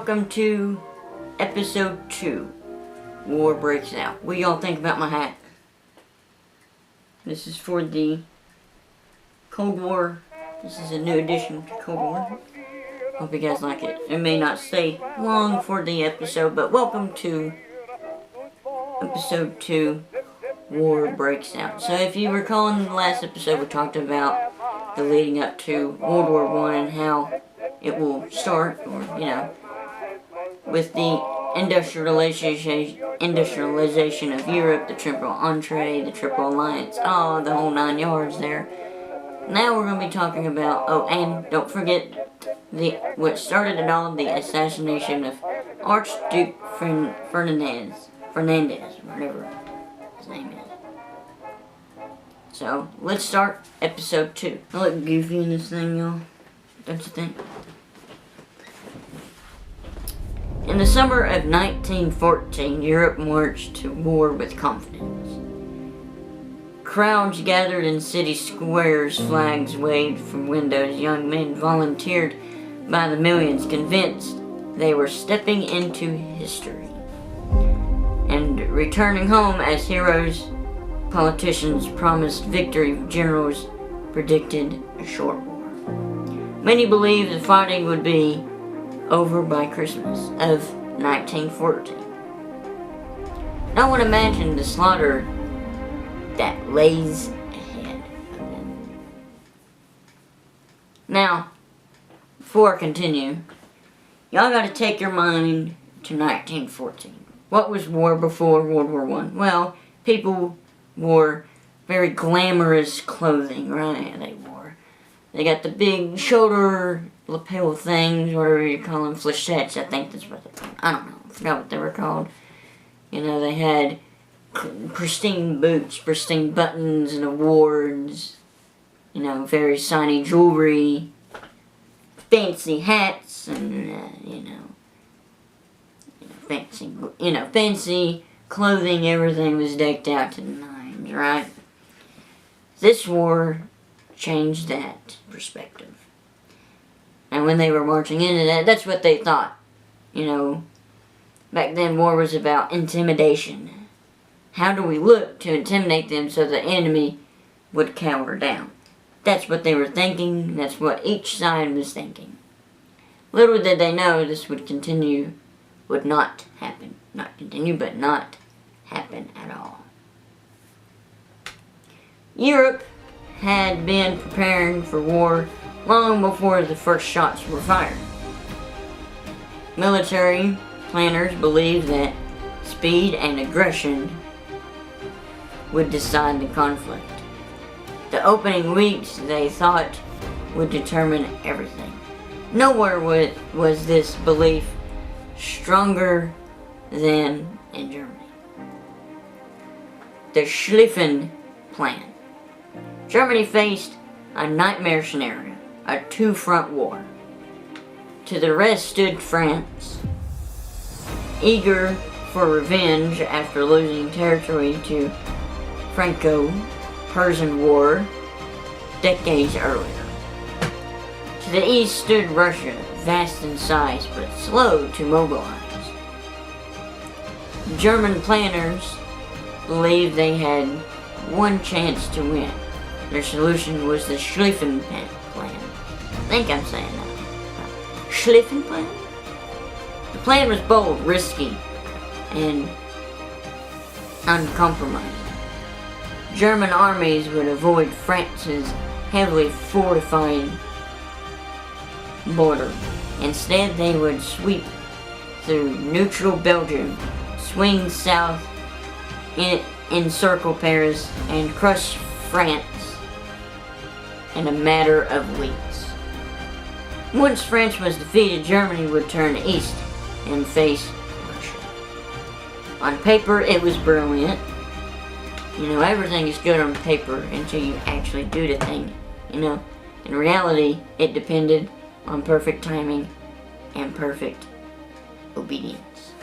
welcome to episode 2, War Breaks Out. What do y'all think about my hat? This is for the Cold War. This is a new addition to Cold War. Hope you guys like it. It may not stay long for the episode, but welcome to episode 2, War Breaks Out. So if you recall in the last episode we talked about the leading up to World War I and how it will start, or with the industrialization of Europe, the Triple Entente, the Triple Alliance, the whole 9 yards there. Now we're going to be talking about, and don't forget what started it all, the assassination of Archduke Fernandez, whatever his name is. So, let's start episode 2. I look goofy in this thing, y'all. Don't you think? In the summer of 1914, Europe marched to war with confidence. Crowds gathered in city squares, flags waved from windows, young men volunteered by the millions, convinced they were stepping into history and returning home as heroes. Politicians promised victory, generals predicted a short war. Many believed the fighting would be over by Christmas of 1914. No one imagined the slaughter that lays ahead of them. Now, before I continue, y'all gotta take your mind to 1914. What was war before World War I? Well, people wore very glamorous clothing, right? They got the big shoulder lapel things, whatever you call them, flechettes, I think that's what they're called. I don't know, I forgot what they were called. They had pristine boots, pristine buttons and awards, very shiny jewelry, fancy hats, and, fancy clothing. Everything was decked out to the nines, right? This war changed that perspective. And when they were marching into that, that's what they thought. Back then war was about intimidation. How do we look to intimidate them so the enemy would cower down? That's what they were thinking. That's what each side was thinking. Little did they know this would not happen. Not continue, but not happen at all. Europe had been preparing for war long before the first shots were fired. Military planners believed that speed and aggression would decide the conflict. The opening weeks, they thought, would determine everything. Nowhere was this belief stronger than in Germany. The Schlieffen Plan. Germany faced a nightmare scenario, a two-front war. To the rest stood France, eager for revenge after losing territory to Franco-Persian War decades earlier. To the east stood Russia, vast in size but slow to mobilize. German planners believed they had one chance to win. Their solution was the Schlieffen Plan. I think I'm saying that. Schlieffen Plan? The plan was bold, risky, and uncompromising. German armies would avoid France's heavily fortified border. Instead, they would sweep through neutral Belgium, swing south, encircle Paris, and crush France in a matter of weeks. Once France was defeated, Germany would turn east and face Russia. On paper, it was brilliant. Everything is good on paper until you actually do the thing. In reality, it depended on perfect timing and perfect obedience.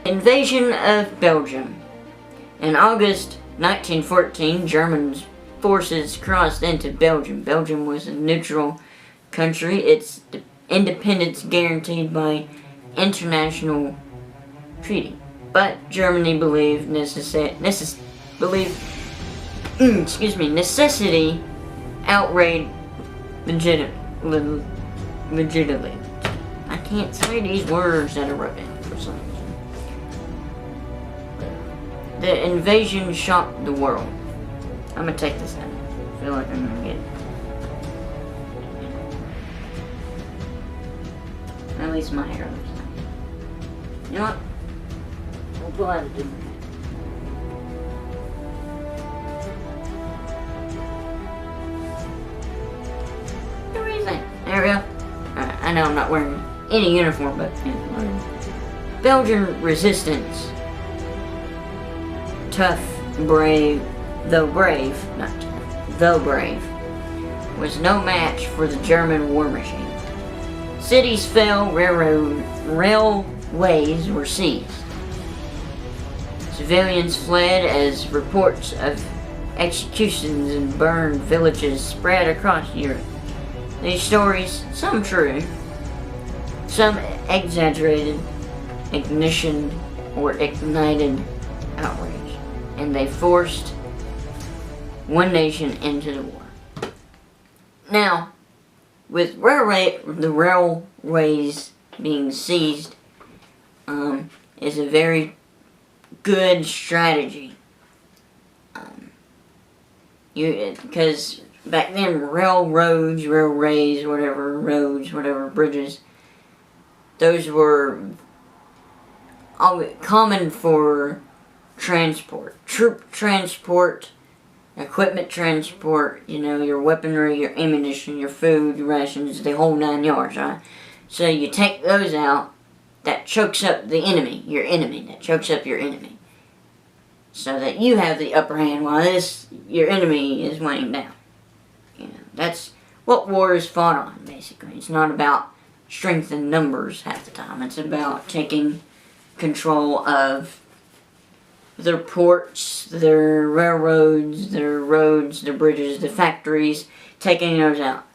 Invasion of Belgium. In August 1914, German forces crossed into Belgium. Belgium was a neutral country. Its independence guaranteed by international treaty. But Germany believed necessity outweighed legitimately. I can't say these words that I wrote down for some reason. The invasion shocked the world. I'm gonna take this out. I feel like I'm gonna get it. At least my hair looks nice. You know what? We'll pull out a different hat. What do you think? There we go. I know I'm not wearing any uniform, but Belgian resistance. Tough, brave, though brave, was no match for the German war machine. Cities fell, railways were seized. Civilians fled as reports of executions and burned villages spread across Europe. These stories, some true, some exaggerated, ignited outrage, and they forced one nation into the war. Now, with the railways being seized, is a very good strategy. Because back then, railways, bridges, those were common for transport, troop transport, equipment transport, your weaponry, your ammunition, your food, your rations, the whole 9 yards, right? So you take those out, that chokes up the enemy, that chokes up your enemy. So that you have the upper hand while your enemy is weighing down. That's what war is fought on, basically. It's not about strength in numbers half the time. It's about taking control of their ports, their railroads, their roads, their bridges, the factories, taking those out.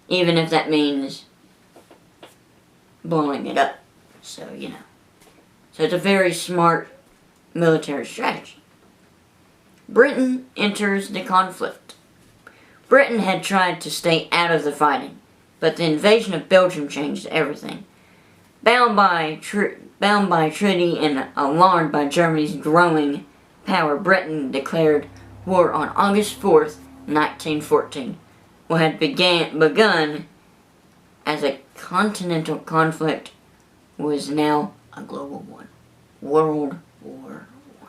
Even if that means blowing it up. So, So it's a very smart military strategy. Britain enters the conflict. Britain had tried to stay out of the fighting, but the invasion of Belgium changed everything. Bound by treaty and alarmed by Germany's growing power, Britain declared war on August 4th, 1914. What had begun as a continental conflict was now a global one. World War I.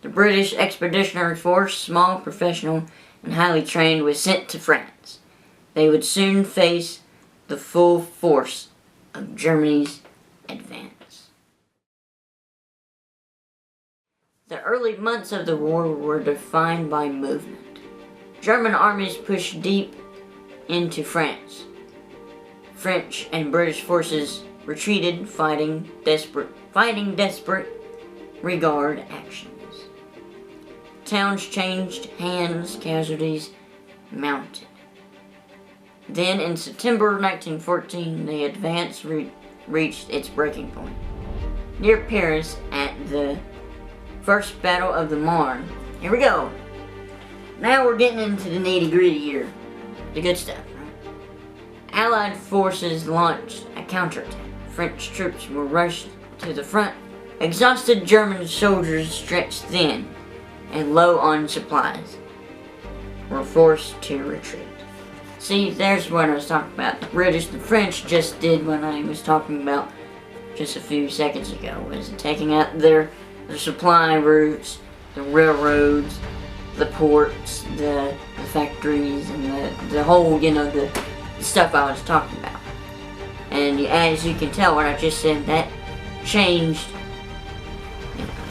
The British Expeditionary Force, small, professional, and highly trained, was sent to France. They would soon face the full force of Germany's advance. The early months of the war were defined by movement. German armies pushed deep into France. French and British forces retreated, fighting desperate rearguard actions. Towns changed hands, casualties mounted. Then in September 1914, the advance reached its breaking point. Near Paris at the First Battle of the Marne. Here we go. Now we're getting into the nitty-gritty here. The good stuff, right? Allied forces launched a counterattack. French troops were rushed to the front. Exhausted German soldiers, stretched thin and low on supplies, were forced to retreat. See, there's what I was talking about. The French just did what I was talking about just a few seconds ago, was taking out their supply routes, the railroads, the ports, the factories, and the whole, the stuff I was talking about. And as you can tell, what I just said, that changed,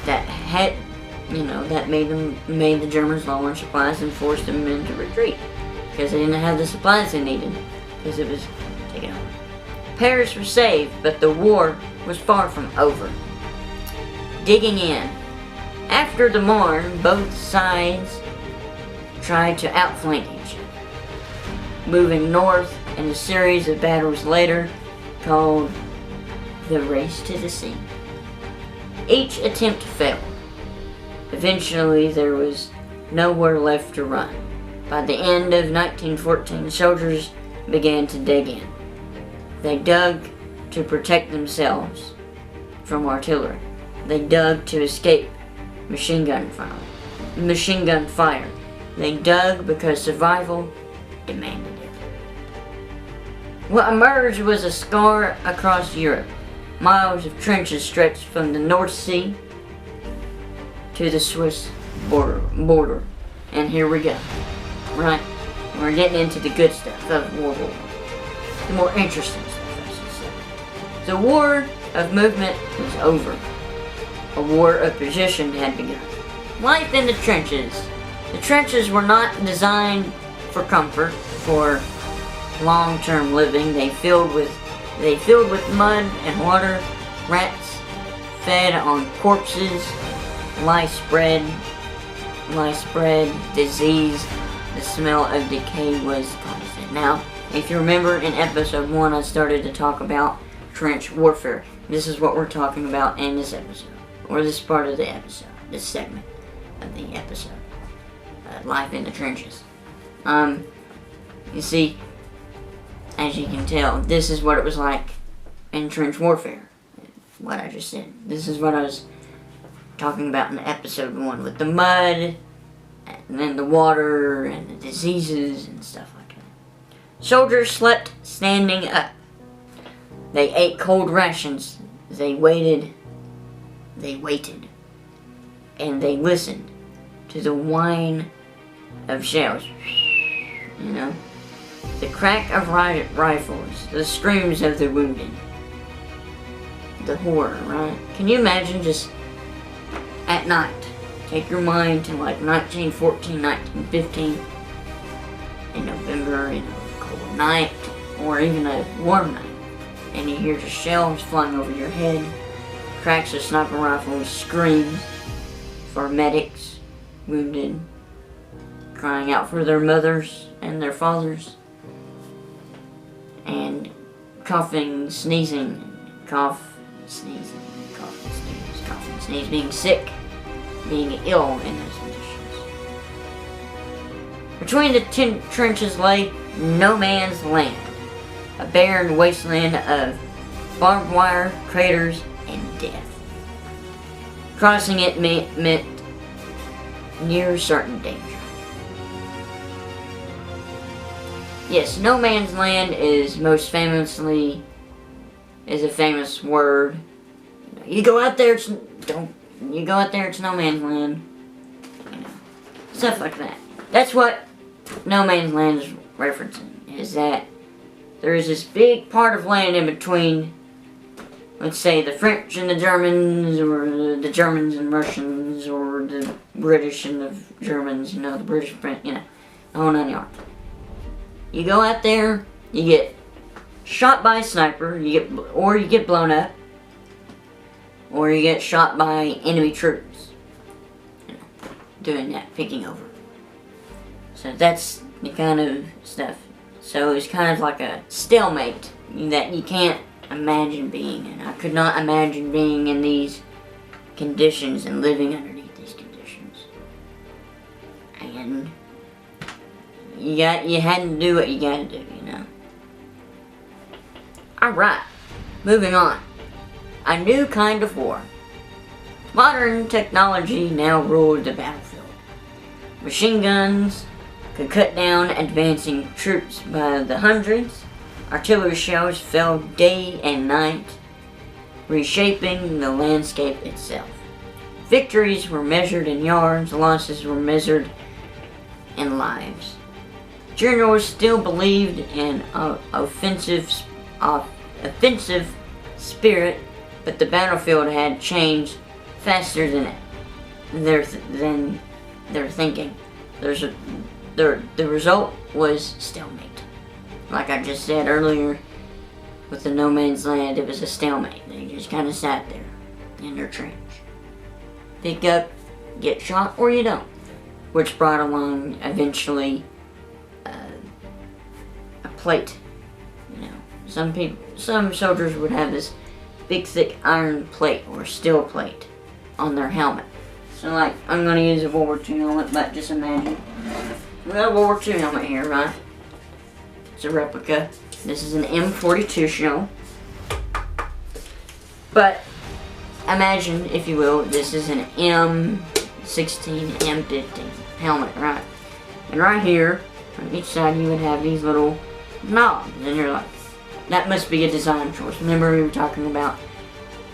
that made the Germans low on supplies and forced them into retreat. Because they didn't have the supplies they needed, because it was taken over. Paris was saved, but the war was far from over. Digging in. After the Marne, both sides tried to outflank each other. Moving north in a series of battles later, called the race to the sea. Each attempt failed. Eventually, there was nowhere left to run. By the end of 1914, soldiers began to dig in. They dug to protect themselves from artillery. They dug to escape machine gun fire. They dug because survival demanded it. What emerged was a scar across Europe. Miles of trenches stretched from the North Sea to the Swiss border. And here we go. Right? We're getting into the good stuff of World War I. The more interesting stuff, I should say. The war of movement was over. A war of position had begun. Life in the trenches. The trenches were not designed for comfort, for long-term living. They filled with mud and water. Rats fed on corpses. Lice spread, disease. The smell of decay was constant. Now, if you remember in episode 1, I started to talk about trench warfare. This is what we're talking about in this episode, or this part of the episode, this segment of the episode. Life in the trenches. You see, as you can tell, this is what it was like in trench warfare. What I just said. This is what I was talking about in episode 1 with the mud, and then the water, and the diseases, and stuff like that. Soldiers slept standing up. They ate cold rations. They waited, and they listened to the whine of shells. You know? The crack of rifles, the screams of the wounded. The horror, right? Can you imagine just at night, take your mind to like 1914, 1915, in November, in a cold night, or even a warm night, and you hear just shells flying over your head, cracks of sniper rifles, screams for medics, wounded, crying out for their mothers and their fathers, and coughing, sneezing, being sick, being ill in those conditions. Between the trenches lay no man's land, a barren wasteland of barbed wire, craters, and death. Crossing it meant near certain danger. Yes, no man's land is most famously a famous word. You go out there, it's no man's land. You know, stuff like that. That's what no man's land is referencing. Is that there is this big part of land in between, let's say, the French and the Germans, or the Germans and Russians, or the British and the Germans. You know, the British, French. You know, the whole 9 yards. You go out there, you get shot by a sniper, you get blown up, or you get shot by enemy troops. You know, doing that, picking over. So that's the kind of stuff. So it's kind of like a stalemate that you can't imagine being in. I could not imagine being in these conditions and living underneath these conditions. And you had to do what you gotta do, you know. Alright, moving on. A new kind of war. Modern technology now ruled the battlefield. Machine guns could cut down advancing troops by the hundreds. Artillery shells fell day and night, reshaping the landscape itself. Victories were measured in yards, losses were measured in lives. Generals still believed in offensive spirit, but the battlefield had changed faster than their thinking. The result was stalemate. Like I just said earlier, with the no man's land, it was a stalemate. They just kind of sat there in their trench. Pick up, get shot, or you don't. Which brought along eventually a plate. You know, some soldiers would have this big thick iron plate or steel plate on their helmet. So like, I'm gonna use a World War II helmet, but just imagine. We got a World War II helmet here, right? It's a replica. This is an M42 shell. But imagine, if you will, this is an M16, M15 helmet, right? And right here, on each side, you would have these little knobs. And you're like, that must be a design choice. Remember we were talking about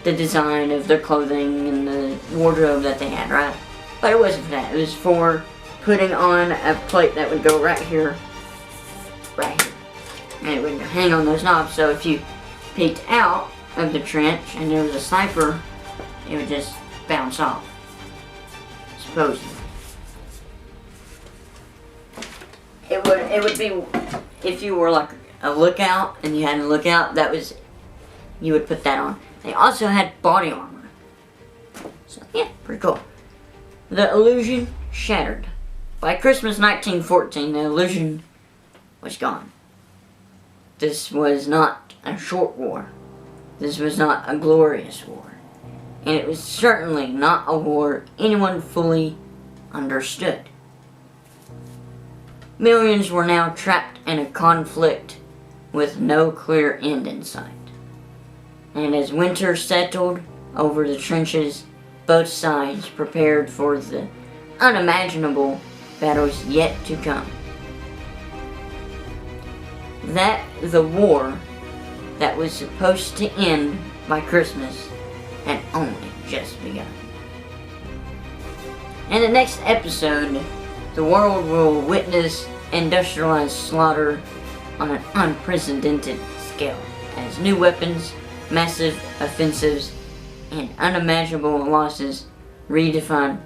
the design of their clothing and the wardrobe that they had, right? But it wasn't for that. It was for putting on a plate that would go right here, right here. And it would hang on those knobs, so if you peeked out of the trench and there was a sniper, it would just bounce off, supposedly. It would be, if you were like a lookout and you had a lookout, you would put that on. They also had body armor. So yeah, pretty cool. The illusion shattered. By Christmas 1914, the illusion was gone. This was not a short war. This was not a glorious war. And it was certainly not a war anyone fully understood. Millions were now trapped in a conflict with no clear end in sight. And as winter settled over the trenches, both sides prepared for the unimaginable battles yet to come. That the war that was supposed to end by Christmas had only just begun. In the next episode, the world will witness industrialized slaughter on an unprecedented scale as new weapons, massive offensives, and unimaginable losses redefine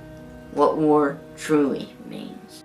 what war truly means.